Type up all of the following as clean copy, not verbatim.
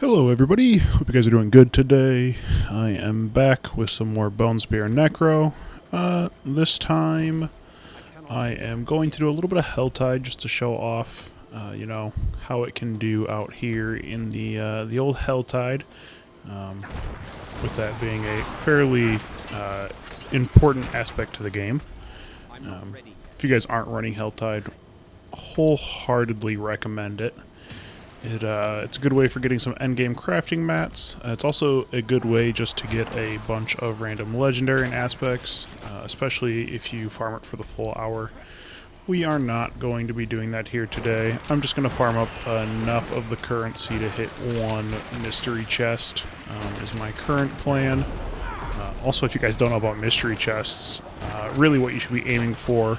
Hello everybody, hope you guys are doing good today. I am back with some more Bone Spear and Necro. This time I am going to do a little bit of Helltide just to show off, how it can do out here in the old Helltide. With that being a fairly important aspect to the game. If you guys aren't running Helltide, wholeheartedly recommend it. It's a good way for getting some endgame crafting mats. It's also a good way just to get a bunch of random legendary aspects, especially if you farm it for the full hour. We are not going to be doing that here today. I'm just going to farm up enough of the currency to hit one mystery chest, is my current plan. Also, if you guys don't know about mystery chests, really what you should be aiming for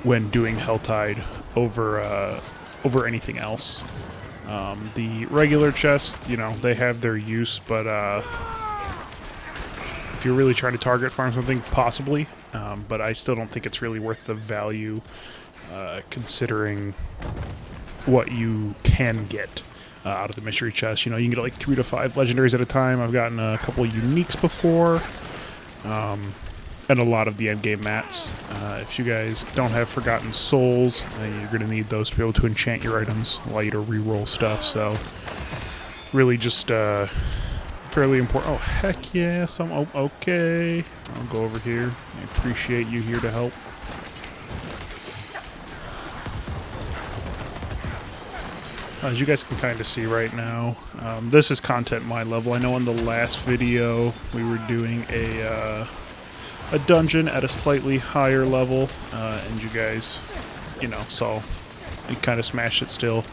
when doing Helltide over anything else. The regular chests, they have their use, but if you're really trying to target farm something, possibly. But I still don't think it's really worth the value, considering what you can get out of the mystery chest. You can get like 3 to 5 legendaries at a time. I've gotten a couple of uniques before. And a lot of the endgame mats. If you guys don't have Forgotten Souls, you're going to need those to be able to enchant your items, allow you to reroll stuff, so really just fairly important. Oh, heck yeah, okay. I'll go over here. I appreciate you here to help. As you guys can kind of see right now, this is content my level. I know in the last video we were doing a dungeon at a slightly higher level, and you guys, saw you kind of smashed it still.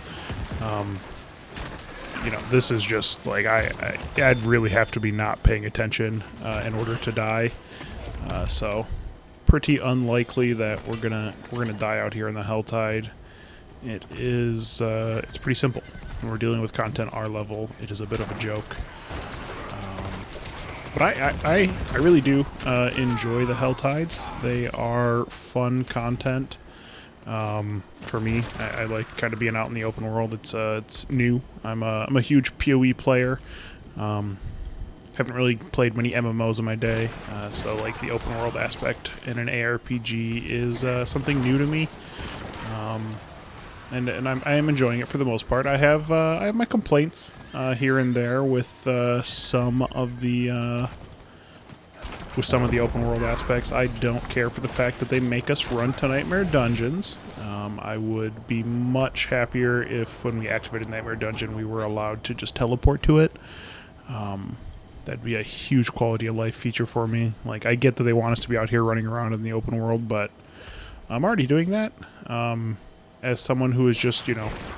This is just like I'd really have to be not paying attention in order to die. So pretty unlikely that we're gonna die out here in the Helltide. It's pretty simple. When we're dealing with content our level, it is a bit of a joke. But I really do enjoy the Helltides. They are fun content for me. I like kind of being out in the open world. It's new. I'm a huge PoE player. Haven't really played many MMOs in my day, so like the open world aspect in an ARPG is something new to me. And I am enjoying it for the most part. I have my complaints here and there with some of the open world aspects. I don't care for the fact that they make us run to Nightmare Dungeons. I would be much happier if when we activated Nightmare Dungeon we were allowed to just teleport to it. That'd be a huge quality of life feature for me. Like, I get that they want us to be out here running around in the open world, but I'm already doing that. As someone who is just,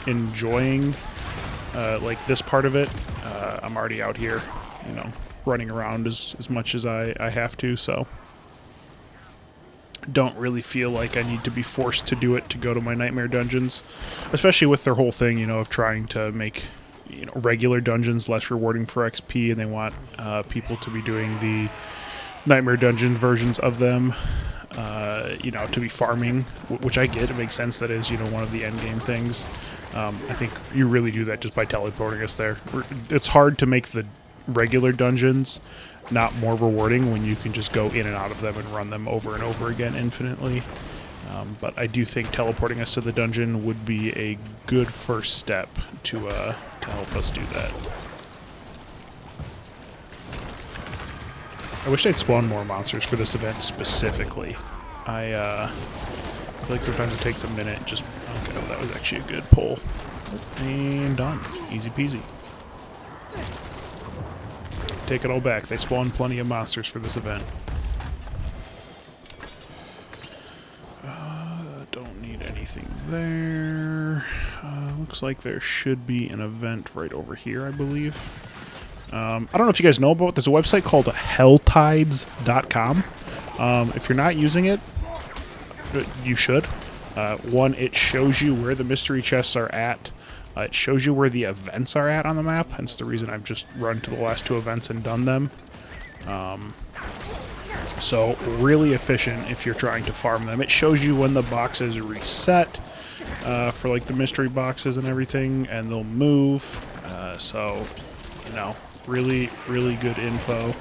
enjoying, like, this part of it, I'm already out here, running around as much as I have to, so don't really feel like I need to be forced to do it to go to my Nightmare Dungeons, especially with their whole thing, of trying to make, regular dungeons less rewarding for XP, and they want people to be doing the Nightmare Dungeon versions of them. To be farming, which I get. It makes sense. That is, one of the end game things. I think you really do that just by teleporting us there. It's hard to make the regular dungeons not more rewarding when you can just go in and out of them and run them over and over again infinitely. But I do think teleporting us to the dungeon would be a good first step to help us do that. I wish they'd spawn more monsters for this event specifically. I feel like sometimes it takes a minute. Just okay, that was actually a good pull, and done, easy peasy. Take it all back. They spawned plenty of monsters for this event. Don't need anything there. Looks like there should be an event right over here, I believe. I don't know if you guys know about. There's a website called Helltides.com. If you're not using it, you should. One, it shows you where the mystery chests are at. It shows you where the events are at on the map, hence the reason I've just run to the last 2 events and done them. So really efficient if you're trying to farm them. It shows you when the boxes reset for like the mystery boxes and everything, and they'll move. So, you know, really, really good info.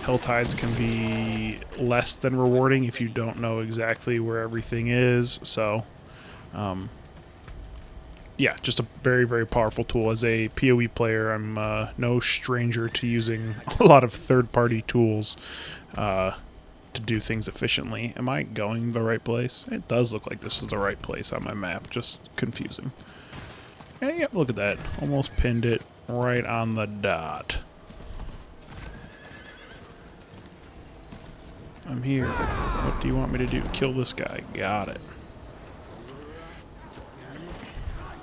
Helltides can be less than rewarding if you don't know exactly where everything is. So, yeah, just a very, very powerful tool. As a PoE player, I'm no stranger to using a lot of third-party tools to do things efficiently. Am I going the right place? It does look like this is the right place on my map. Just confusing. And yeah, look at that. Almost pinned it right on the dot. I'm here. What do you want me to do? Kill this guy. Got it.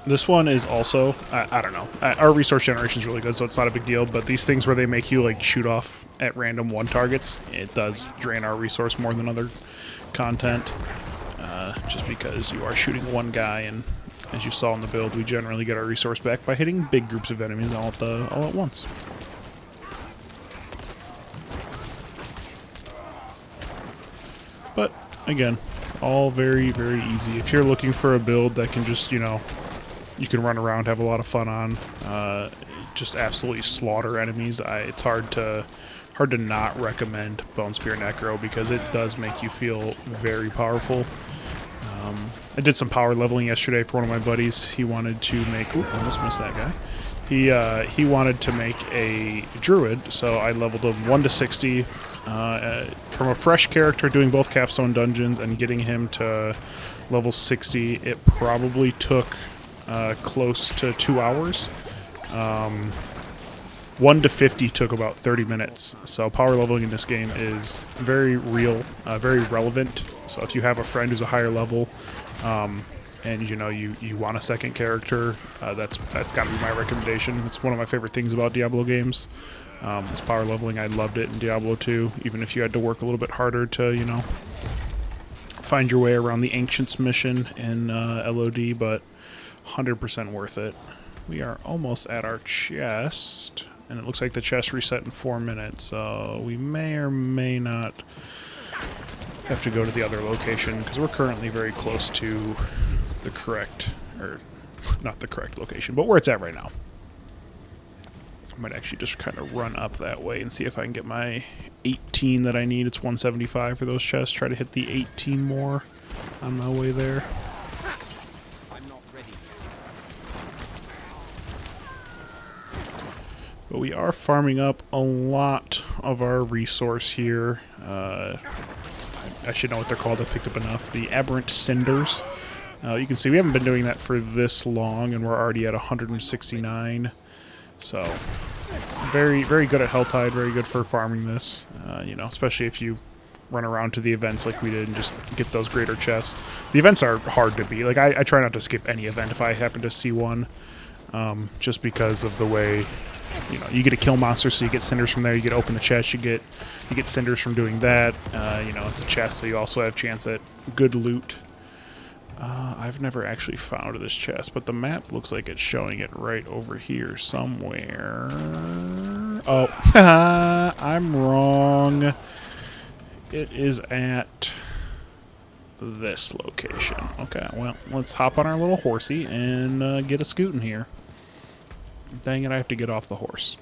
This one is also, I don't know. Our resource generation is really good, so it's not a big deal. But these things where they make you like shoot off at random one targets, it does drain our resource more than other content. Just because you are shooting one guy, and as you saw in the build, we generally get our resource back by hitting big groups of enemies all at once. But again, all very, very easy. If you're looking for a build that can just, you know, you can run around, have a lot of fun on, just absolutely slaughter enemies, it's hard to not recommend Bone Spear Necro, because it does make you feel very powerful. I did some power leveling yesterday for one of my buddies. He wanted to make... Ooh, almost missed that guy. He wanted to make a druid, so I leveled him 1 to 60 from a fresh character doing both capstone dungeons, and getting him to level 60. It probably took close to 2 hours. 1 to 50 took about 30 minutes. So power leveling in this game is very real, very relevant. So if you have a friend who's a higher level, and you know you want a second character, that's got to be my recommendation. It's one of my favorite things about Diablo games. This power leveling, I loved it in Diablo 2, even if you had to work a little bit harder to, you know, find your way around the Ancients mission in LOD, but 100% worth it. We are almost at our chest, and it looks like the chest reset in 4 minutes, so we may or may not have to go to the other location, because we're currently very close to the correct, or not the correct location, but where it's at right now. I might actually just kind of run up that way and see if I can get my 18 that I need. It's 175 for those chests. Try to hit the 18 more on my way there. But we are farming up a lot of our resource here. I should know what they're called. I picked up enough. The Aberrant Cinders. You can see we haven't been doing that for this long, and we're already at 169. So, very, very good at Helltide. Very good for farming this. You know, especially if you run around to the events like we did and just get those greater chests. The events are hard to beat. Like I try not to skip any event if I happen to see one, just because of the way. You know, you get a kill monster, so you get cinders from there. You get to open the chest, you get cinders from doing that. You know, it's a chest, so you also have chance at good loot. I've never actually found this chest, but the map looks like it's showing it right over here somewhere. Oh, I'm wrong. It is at this location. Okay, well, let's hop on our little horsey and get a scootin' here. Dang it, I have to get off the horse.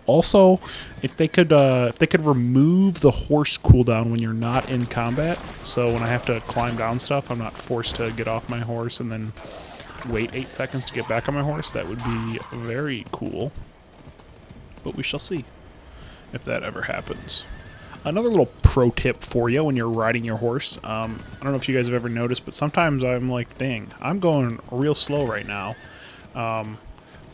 Also, if they could remove the horse cooldown when you're not in combat, so when I have to climb down stuff, I'm not forced to get off my horse and then wait 8 seconds to get back on my horse, that would be very cool. But we shall see if that ever happens. Another little pro tip for you when you're riding your horse. I don't know if you guys have ever noticed, but sometimes I'm like, dang, I'm going real slow right now.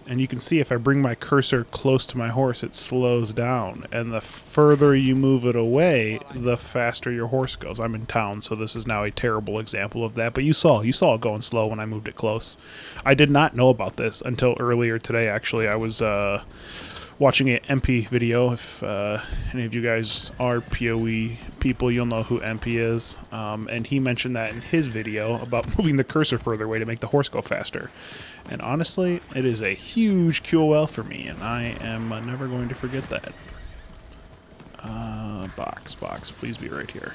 And you can see if I bring my cursor close to my horse, it slows down. And the further you move it away, the faster your horse goes. I'm in town, so this is now a terrible example of that. But you saw it going slow when I moved it close. I did not know about this until earlier today, actually. I was watching an MP video. If any of you guys are PoE people, you'll know who MP is. And he mentioned that in his video about moving the cursor further away to make the horse go faster. And honestly, it is a huge QOL for me, and I am never going to forget that. Box, please be right here.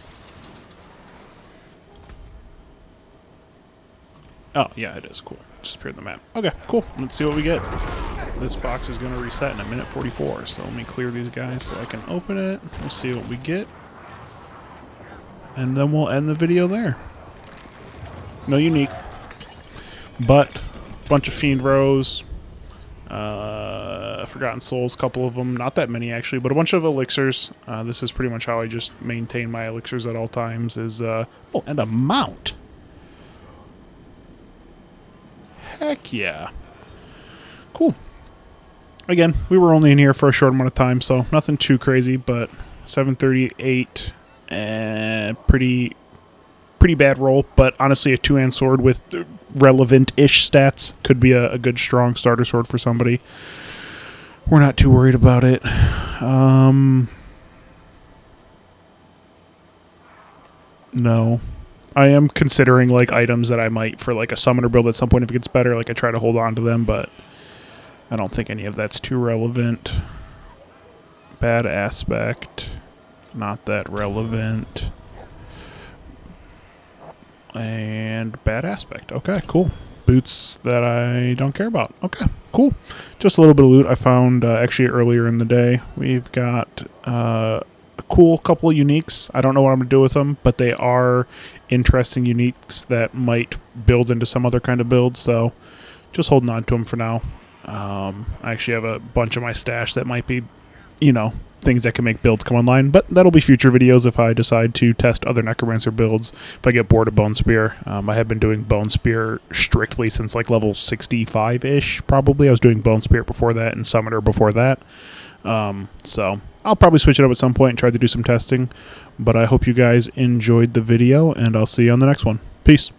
Oh, yeah, it is. Cool. Just appeared on the map. Okay, cool. Let's see what we get. this box is going to reset in a minute 44. So let me clear these guys so I can open it. We'll see what we get. And then we'll end the video there. No unique. But a bunch of Fiend Rows. Forgotten Souls, a couple of them. Not that many, actually, but a bunch of elixirs. This is pretty much how I just maintain my elixirs at all times. Oh, and a mount. Heck yeah. Cool. Again, we were only in here for a short amount of time, so nothing too crazy, but 738, pretty bad roll, but honestly a two-hand sword with relevant-ish stats could be a good, strong starter sword for somebody. We're not too worried about it. No. I am considering like items that I might for like a summoner build at some point if it gets better. Like I try to hold on to them, but I don't think any of that's too relevant. Bad aspect. Not that relevant. And bad aspect. Okay, cool. Boots that I don't care about. Okay, cool. Just a little bit of loot I found actually earlier in the day. We've got a cool couple of uniques. I don't know what I'm going to do with them, but they are interesting uniques that might build into some other kind of build, so just holding on to them for now. I actually have a bunch of my stash that might be, you know, things that can make builds come online, but that'll be future videos if I decide to test other Necromancer builds, if I get bored of Bone Spear. I have been doing Bone Spear strictly since like level 65-ish, probably. I was doing Bone Spear before that and Summoner before that. So I'll probably switch it up at some point and try to do some testing, but I hope you guys enjoyed the video, and I'll see you on the next one. Peace.